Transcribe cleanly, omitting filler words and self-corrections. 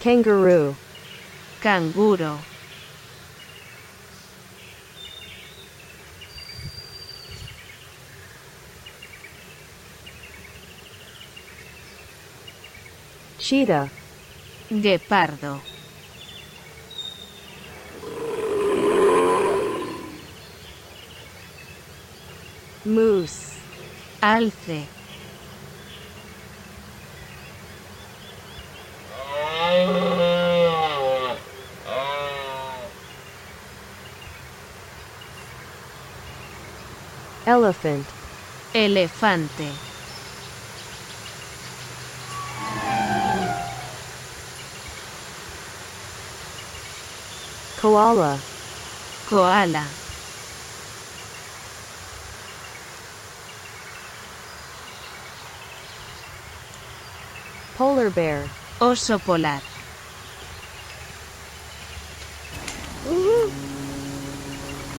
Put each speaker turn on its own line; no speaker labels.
Kangaroo.
Canguro.
Cheetah.
Guepardo.
Moose.
Alce.
Elephant.
Elefante.
Koala.
Koala.
Polar bear.
Oso polar.